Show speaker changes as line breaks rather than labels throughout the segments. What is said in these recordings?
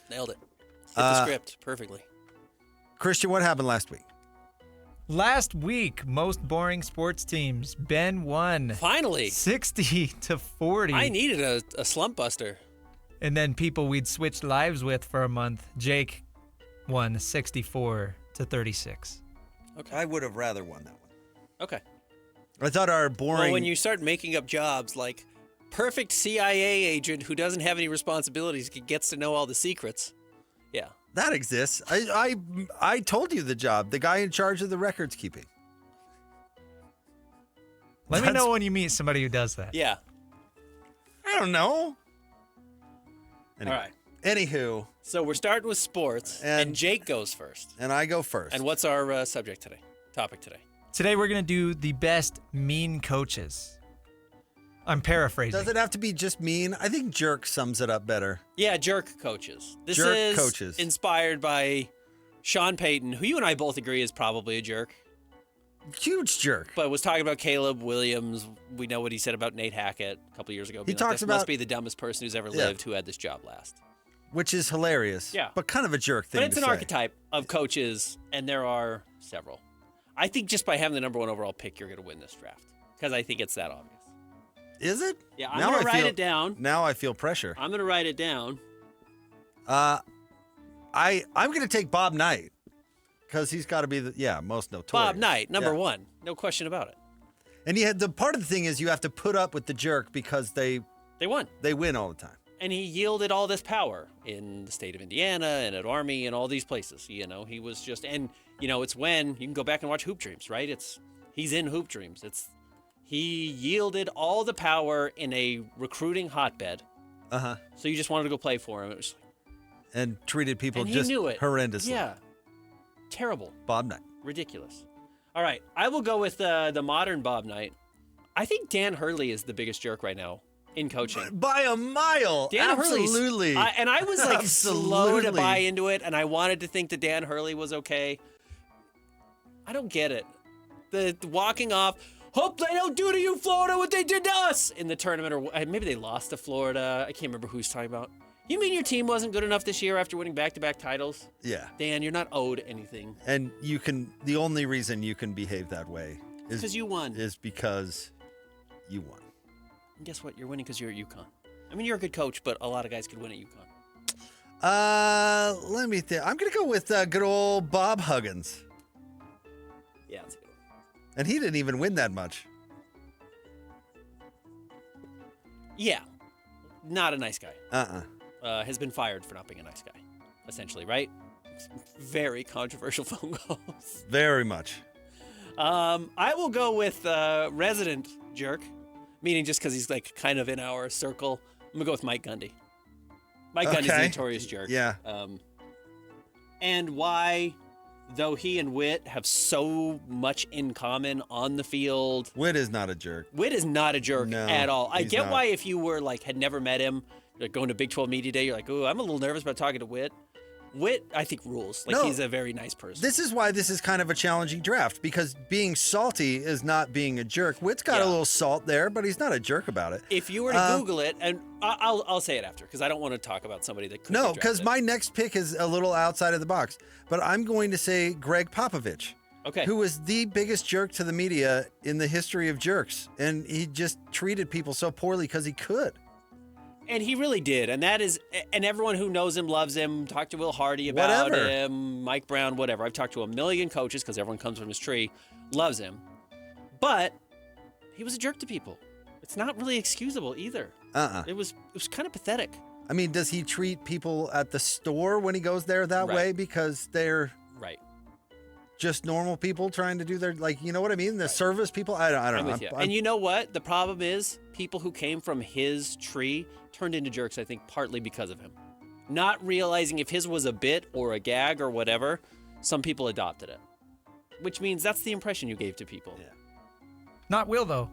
Nailed it. Hit the script perfectly.
Christian, what happened last week?
Last week, most boring sports teams. Ben won.
Finally.
60-40.
I needed a slump buster.
And then people we'd switched lives with for a month. Jake won 64-36.
Okay.
I would have rather won that one.
Okay.
I thought our boring...
Well, when you start making up jobs like perfect CIA agent who doesn't have any responsibilities gets to know all the secrets. Yeah.
That exists. I told you the job. The guy in charge of the records keeping.
Let me know when you meet somebody who does that.
Yeah.
I don't know. Anyway.
All right.
Anywho.
So we're starting with sports, and Jake goes first.
And I go first.
And what's our subject today? Topic today?
Today we're going to do the best mean coaches. I'm paraphrasing.
Does it have to be just mean? I think jerk sums it up better.
Yeah, jerk coaches. This
jerk
is
coaches.
Inspired by Sean Payton, who you and I both agree is probably a jerk.
Huge jerk.
But was talking about Caleb Williams. We know what he said about Nate Hackett a couple years ago.
He talks about...
must be the dumbest person who's ever lived who had this job last.
Which is hilarious.
Yeah.
But kind of a jerk thing
But it's
to
an
say.
archetype of coaches, and there are several. I think just by having the number one overall pick, you're going to win this draft. Because I think it's that obvious.
Is it?
Yeah, I'm going to write it down.
Now I feel pressure.
I'm going to write it down.
I'm going to take Bob Knight. Because he's got to be the most notorious.
Bob Knight, number one. No question about it.
And the part of the thing is you have to put up with the jerk because they
won.
They win all the time.
And he yielded all this power in the state of Indiana and at Army and all these places. He was just, and it's when you can go back and watch Hoop Dreams, right? He's in Hoop Dreams. He yielded all the power in a recruiting hotbed.
Uh-huh.
So you just wanted to go play for him. It was
and treated people
and
just
he knew it.
horrendously.
Yeah. Terrible.
Bob Knight.
Ridiculous. All right. I will go with the modern Bob Knight. I think Dan Hurley is the biggest jerk right now in coaching.
By a mile.
Dan
Absolutely.
And I was like slow to
Absolutely.
buy into it, and I wanted to think that Dan Hurley was okay. I don't get it. The walking off, hope they don't do to you, Florida, what they did to us in the tournament, or maybe they lost to Florida. I can't remember who he's talking about. You mean your team wasn't good enough this year after winning back-to-back titles?
Yeah.
Dan, you're not owed anything.
And the only reason you can behave that way is
because you won.
Is because you won.
And guess what? You're winning because you're at UConn. I mean, you're a good coach, but a lot of guys could win at UConn.
Let me think. I'm going to go with good old Bob Huggins.
Yeah, that's a good one.
And he didn't even win that much.
Yeah. Not a nice guy.
Uh-uh.
Has been fired for not being a nice guy, essentially, right? Very controversial phone calls.
Very much.
I will go with resident jerk, meaning just because he's like kind of in our circle. I'm going to go with Mike Gundy. Mike Gundy's a notorious jerk.
Yeah.
And why, though he and Witt have so much in common on the field.
Witt is not a jerk.
Witt is not a jerk at all. I get
not.
why if you were like, had never met him, like going to Big 12 Media Day, you're like, oh, I'm a little nervous about talking to Witt. Witt, I think, rules. Like, he's a very nice person.
This is why this is kind of a challenging draft, because being salty is not being a jerk. Witt's got a little salt there, but he's not a jerk about it.
If you were to Google it, and I'll say it after, because I don't want to talk about somebody that could
No, because my next pick is a little outside of the box. But I'm going to say Greg Popovich.
Okay.
Who was the biggest jerk to the media in the history of jerks. And he just treated people so poorly because he could.
And he really did. And everyone who knows him loves him. Talked to Will Hardy about him, Mike Brown, whatever. I've talked to a million coaches because everyone comes from his tree, loves him. But he was a jerk to people. It's not really excusable either. It was kind of pathetic.
I mean, does he treat people at the store when he goes there that way because they're just normal people trying to do their, like, you know what I mean? The service people? I don't know.
I'm with you. And you know what? The problem is people who came from his tree turned into jerks, I think, partly because of him. Not realizing if his was a bit or a gag or whatever, some people adopted it. Which means that's the impression you gave to people.
Yeah.
Not Will, though.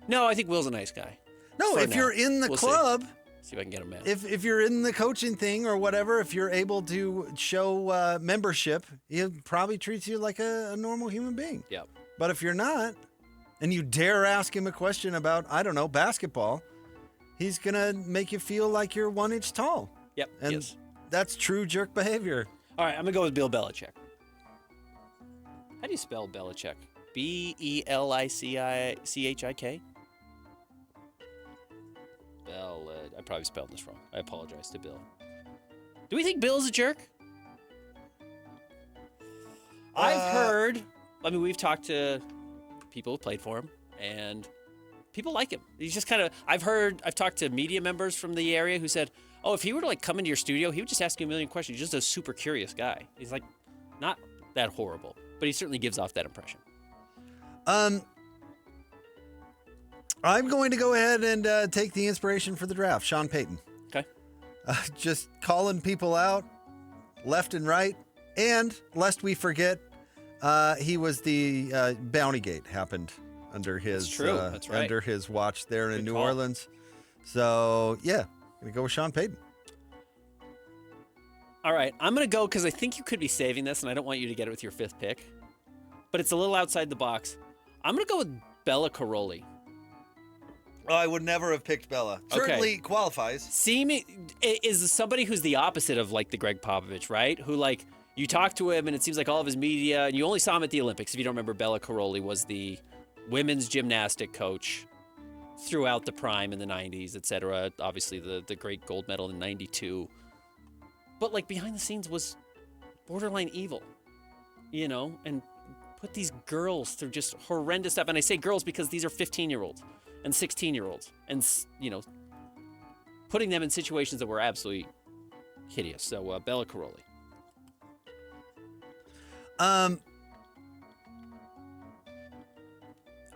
No, I think Will's a nice guy.
No, if you're in the club...
See if I can get him mad.
If you're in the coaching thing or whatever, if you're able to show membership, he probably treats you like a normal human being.
Yep.
But if you're not, and you dare ask him a question about, I don't know, basketball, he's going to make you feel like you're 1 inch tall.
Yep,
And
yes.
That's true jerk behavior.
All right, I'm going to go with Bill Belichick. How do you spell Belichick? Belichick? I probably spelled this wrong. I apologize to Bill. Do we think Bill's a jerk? I've heard, we've talked to people who played for him, and people like him. He's just kind of, I've talked to media members from the area who said, oh, if he were to come into your studio, he would just ask you a million questions. He's just a super curious guy. He's not that horrible, but he certainly gives off that impression.
I'm going to go ahead and take the inspiration for the draft, Sean Payton.
Okay.
Just calling people out left and right. And lest we forget, he was the Bounty Gate happened under his
That's right.
under his watch there in
Good
New
call.
Orleans. So yeah, gonna go with Sean Payton.
All right, I'm gonna go because I think you could be saving this, and I don't want you to get it with your 5th pick, but it's a little outside the box. I'm gonna go with Bella Caroli.
Oh, I would never have picked Bella. Certainly qualifies.
Is somebody who's the opposite of the Greg Popovich, right? Who you talk to him and it seems like all of his media, and you only saw him at the Olympics. If you don't remember, Bella Caroli was the women's gymnastic coach throughout the prime in the 90s, etc. Obviously the great gold medal in 92. But behind the scenes was borderline evil, and put these girls through just horrendous stuff. And I say girls because these are 15-year-olds and 16-year-olds, and putting them in situations that were absolutely hideous. So Bella Caroli.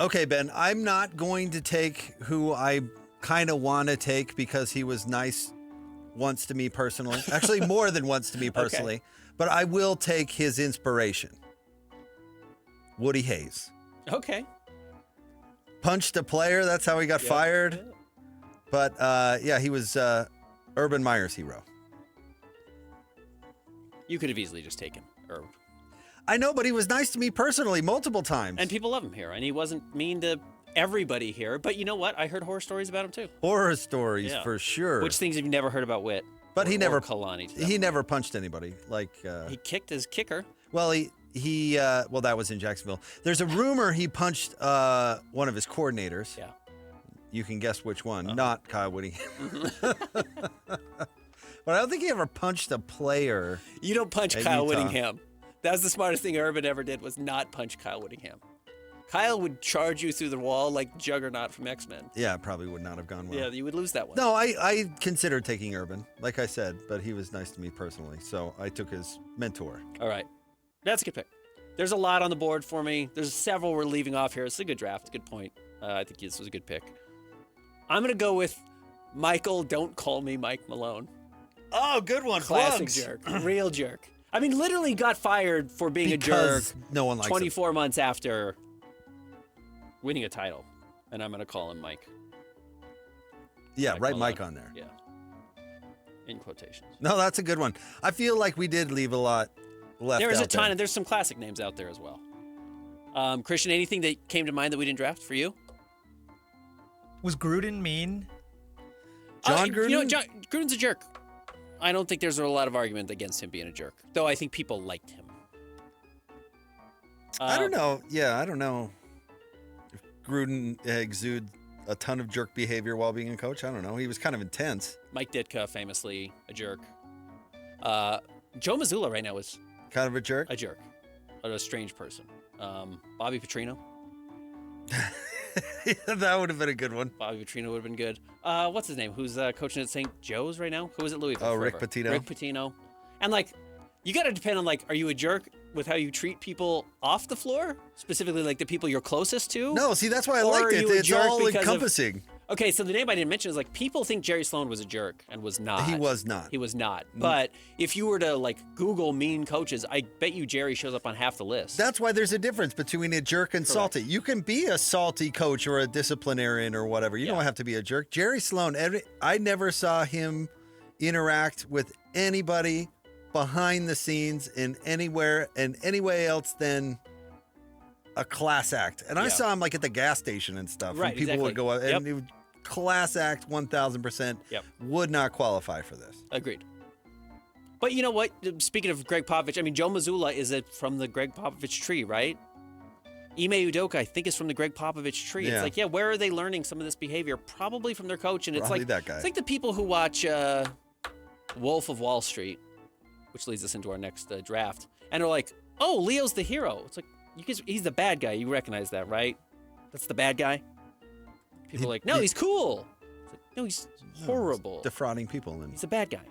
Okay, Ben, I'm not going to take who I kind of want to take because he was nice once to me personally. Actually, more than once to me personally. Okay. But I will take his inspiration. Woody Hayes.
Okay.
Punched a player. That's how he got fired. But, he was Urban Meyer's hero.
You could have easily just taken Herb.
I know, but he was nice to me personally multiple times.
And people love him here. And he wasn't mean to everybody here. But you know what? I heard horror stories about him, too.
Horror stories, for sure.
Which things have you never heard about Witt?
But he never
Kalani.
He never punched anybody.
He kicked his kicker.
Well, that was in Jacksonville. There's a rumor he punched one of his coordinators.
Yeah.
You can guess which one. Not Kyle Whittingham. But I don't think he ever punched a player.
You don't punch Kyle Whittingham. That's the smartest thing Urban ever did, was not punch Kyle Whittingham. Kyle would charge you through the wall like Juggernaut from X-Men.
Yeah, it probably would not have gone well.
Yeah, you would lose that one.
No, I considered taking Urban, like I said, but he was nice to me personally, so I took his mentor.
All right. That's a good pick. There's a lot on the board for me. There's several we're leaving off here. It's a good draft. It's a good point. I think this was a good pick. I'm going to go with Michael, don't call me Mike Malone.
Oh, good one.
Classic jerk. Real jerk. I mean, literally got fired for being a jerk.
No one likes
24 months after winning a title. And I'm going to call him Mike.
Yeah, write Mike on there.
Yeah. In quotations.
No, that's a good one. I feel like we did leave a lot left.
There is a ton, and there's some classic names out there as well. Christian, anything that came to mind that we didn't draft for you?
Was Gruden mean?
John Gruden?
Gruden's a jerk. I don't think there's a lot of argument against him being a jerk, though I think people liked him.
I don't know. Yeah, I don't know if Gruden exuded a ton of jerk behavior while being a coach. I don't know. He was kind of intense.
Mike Ditka, famously a jerk. Joe Mazzulla right now is
kind of a jerk.
A strange person. Bobby Petrino.
That would have been a good one.
Bobby Petrino would have been good. What's his name? Who's coaching at St. Joe's right now? Who is at Louisville?
Oh, Rick Pitino.
Rick Pitino. And you got to depend on are you a jerk with how you treat people off the floor? Specifically, the people you're closest to?
No, see, that's why I liked it. It's all encompassing.
Okay, so the name I didn't mention is people think Jerry Sloan was a jerk and was not.
He was not.
He was not. But if you were to Google mean coaches, I bet you Jerry shows up on half the list.
That's why there's a difference between a jerk and salty. You can be a salty coach or a disciplinarian or whatever. You don't have to be a jerk. Jerry Sloan, I never saw him interact with anybody behind the scenes in anywhere and any way else than a class act. And I saw him at the gas station and stuff.
Right,
and people would go up and he would class act 1,000%.
Yep.
Would not qualify for this.
Agreed. But you know what? Speaking of Greg Popovich, I mean, Joe Mazzulla is from the Greg Popovich tree, right? Ime Udoka, I think, is from the Greg Popovich tree.
Yeah.
It's like, yeah, where are they learning some of this behavior? Probably from their coach. And it's
Probably
like
that guy.
It's like the people who watch Wolf of Wall Street, which leads us into our next draft, and are like, oh, Leo's the hero. It's like, he's the bad guy. You recognize that, right? That's the bad guy. People are like, no, he's cool. It's like, no, he's horrible.
Defrauding people.
He's a bad guy.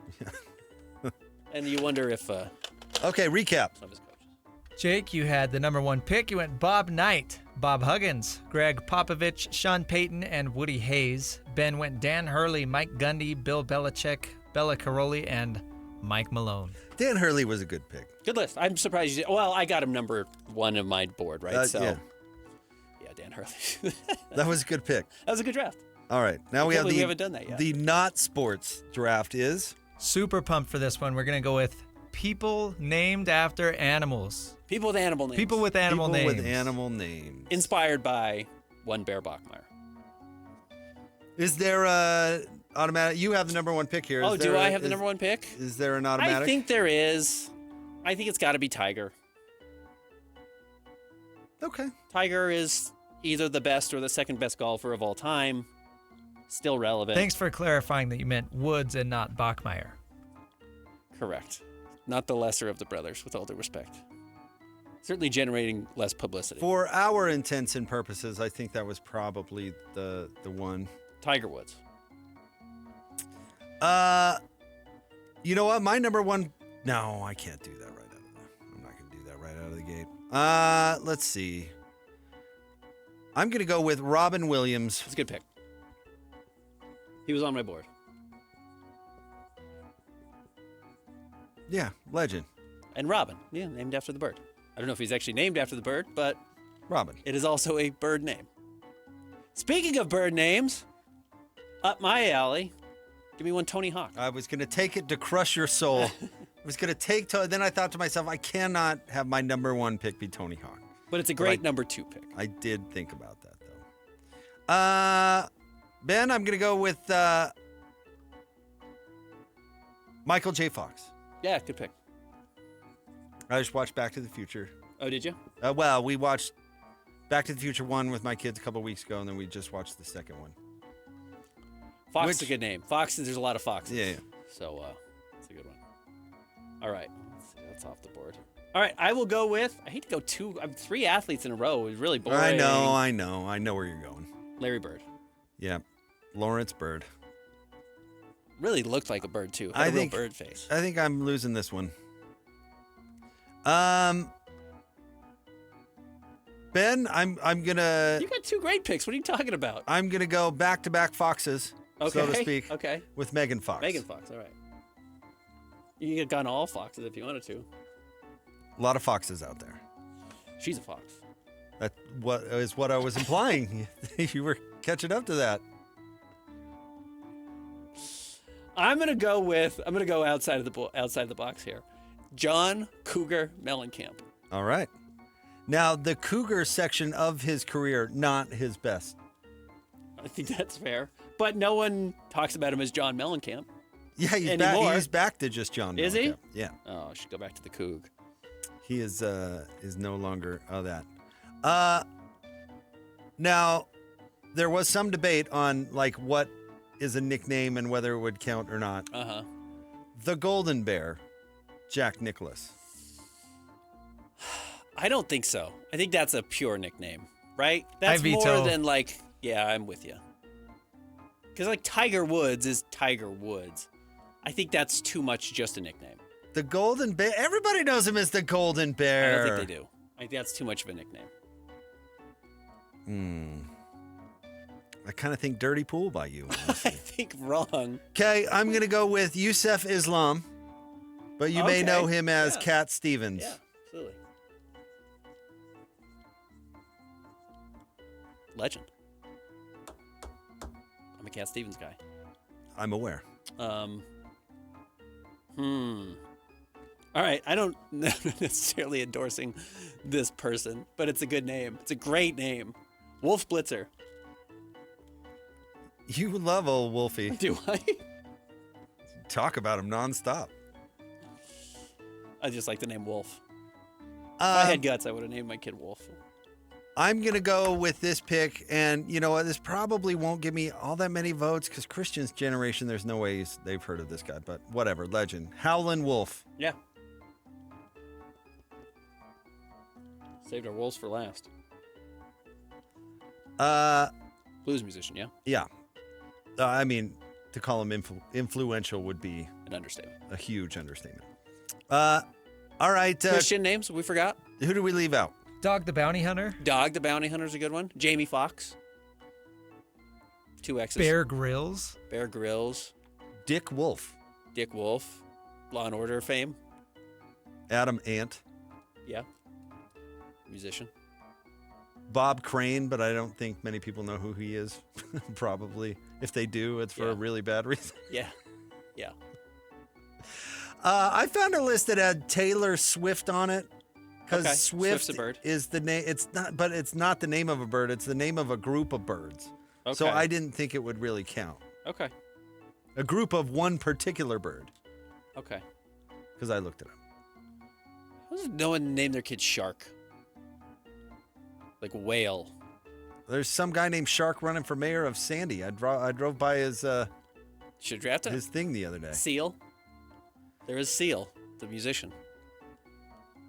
And you wonder if
Okay, recap.
some of his coaches.
Jake, you had the number 1 pick. You went Bob Knight, Bob Huggins, Greg Popovich, Sean Payton, and Woody Hayes. Ben went Dan Hurley, Mike Gundy, Bill Belichick, Bella Caroli, and Mike Malone.
Dan Hurley was a good pick.
Good list. I'm surprised you did. Well, I got him number 1 of my board, right?
Yeah.
Yeah, Dan Hurley.
That was a good pick.
That was a good draft.
All right. Now
I
we
can't
have
believe we haven't done that yet.
The not sports draft is
Super pumped for this one. We're going to go with people named after animals.
People with animal names.
People with animal names.
with animal names.
Inspired by one Bear Bachmeier.
Is there a automatic? You have the number 1 pick here.
Oh, do I have the number 1 pick?
Is there an automatic?
I think there is. I think it's got to be Tiger.
Okay.
Tiger is either the best or the second best golfer of all time. Still relevant.
Thanks for clarifying that you meant Woods and not Bachmeier.
Correct. Not the lesser of the brothers, with all due respect. Certainly generating less publicity.
For our intents and purposes, I think that was probably the one.
Tiger Woods.
You know what? My number 1. No, I can't do that right out of the. I'm not going to do that right out of the gate. Let's see. I'm going to go with Robin Williams.
It's a good pick. He was on my board.
Yeah, legend.
And Robin, yeah, named after the bird. I don't know if he's actually named after the bird, but
Robin.
it is also a bird name. Speaking of bird names, up my alley, give me one Tony Hawk.
I was going to take it to crush your soul. I was going to take then I thought to myself, I cannot have my number 1 pick be Tony Hawk.
But it's a great number 2 pick.
I did think about that, though. Ben, I'm going to go with Michael J. Fox.
Yeah, good pick.
I just watched Back to the Future.
Oh, did you?
Well, we watched Back to the Future 1 with my kids a couple weeks ago, and then we just watched the second one.
Fox is a good name. Foxes, there's a lot of foxes.
Yeah.
So, it's a good one. All right. Let's see. That's off the board. All right. I will go with, I hate to go 3 athletes in a row. It's really boring.
I know. I know where you're going.
Larry Bird.
Yeah. Lawrence Bird.
Really looked like a bird, too. Had a real bird face.
I think I'm losing this one. Ben, I'm gonna.
You got 2 great picks. What are you talking about?
I'm gonna go back-to-back Foxes, so to speak.
Okay.
With Megan Fox.
Megan Fox. All right. You could have gone all foxes if you wanted to.
A lot of foxes out there.
She's a fox.
That is what I was implying. You were catching up to that.
I'm gonna go outside of the box here. John Cougar Mellencamp.
All right. Now, the Cougar section of his career, not his best.
I think that's fair. But no one talks about him as John Mellencamp.
Yeah, he's back to just John Mellencamp.
Is he?
Yeah.
Oh, I should go back to the Coug.
He is no longer that. Now, there was some debate on like what is a nickname and whether it would count or not.
Uh-huh.
The Golden Bear, Jack Nicklaus.
I don't think so. I think that's a pure nickname, right? That's
I veto.
more than like, yeah, I'm with you. Because like Tiger Woods is Tiger Woods. I think that's too much just a nickname.
The Golden Bear. Everybody knows him as the Golden
I
Bear.
don't think they do. I think that's too much of a nickname.
I kind of think Dirty Pool by you.
I think wrong.
Okay, I'm going to go with Yusuf Islam, but you may know him as Cat Stevens.
Yeah, absolutely. Legend. I'm a Cat Stevens guy.
I'm aware.
All right, I don't necessarily endorsing this person, but it's a good name. It's a great name. Wolf Blitzer.
You love old Wolfie.
Do I?
Talk about him nonstop.
I just like the name Wolf. If I had guts, I would have named my kid Wolf.
I'm going to go with this pick, and you know what? This probably won't give me all that many votes because Christian's generation, there's no way they've heard of this guy, but whatever. Legend. Howlin' Wolf.
Yeah. Saved our wolves for last. Blues musician, yeah?
Yeah. I mean, to call him influential would be
an understatement.
A huge understatement. All right.
Christian names we forgot.
Who do we leave out?
Dog the Bounty Hunter.
Dog the Bounty Hunter's a good one. Jamie Foxx. 2 X's.
Bear Grylls.
Bear Grylls.
Dick Wolf.
Dick Wolf. Law and Order fame.
Adam Ant.
Yeah. Musician.
Bob Crane, but I don't think many people know who he is. Probably. If they do, it's for a really bad reason.
Yeah. Yeah.
I found a list that had Taylor Swift on it. Because
Swift's a bird.
Is the name. It's not the name of a bird. It's the name of a group of birds.
Okay.
So I didn't think it would really count.
Okay.
A group of one particular bird.
Okay.
Because I looked it up.
Does no one name their kid Shark? Like whale.
There's some guy named Shark running for mayor of Sandy. I drove by his
should draft him.
His thing the other day.
Seal. There is Seal, the musician.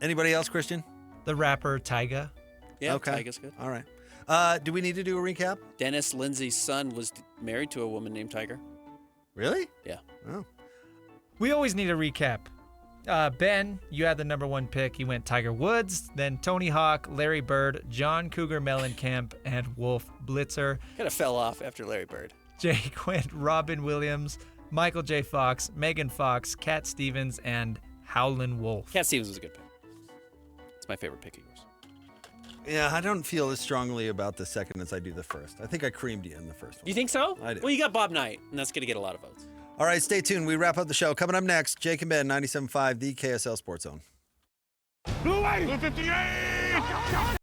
Anybody else, Christian?
The rapper Tyga.
Yeah,
okay.
Tyga's good.
All right. Do we need to do a recap?
Dennis Lindsay's son was married to a woman named Tiger.
Really?
Yeah.
Oh.
We always need a recap. Ben, you had the number 1 pick. You went Tiger Woods, then Tony Hawk, Larry Bird, John Cougar Mellencamp, and Wolf Blitzer.
Kind of fell off after Larry Bird.
Jake went Robin Williams, Michael J. Fox, Megan Fox, Cat Stevens, and Howlin' Wolf.
Cat Stevens was a good pick. It's my favorite pick of yours.
Yeah, I don't feel as strongly about the second as I do the first. I think I creamed you in the first one.
You think so?
I do.
Well, you got Bob Knight, and that's going to get a lot of votes.
All right, stay tuned. We wrap up the show. Coming up next, Jake and Ben, 97.5, the KSL Sports Zone.
Blue 58!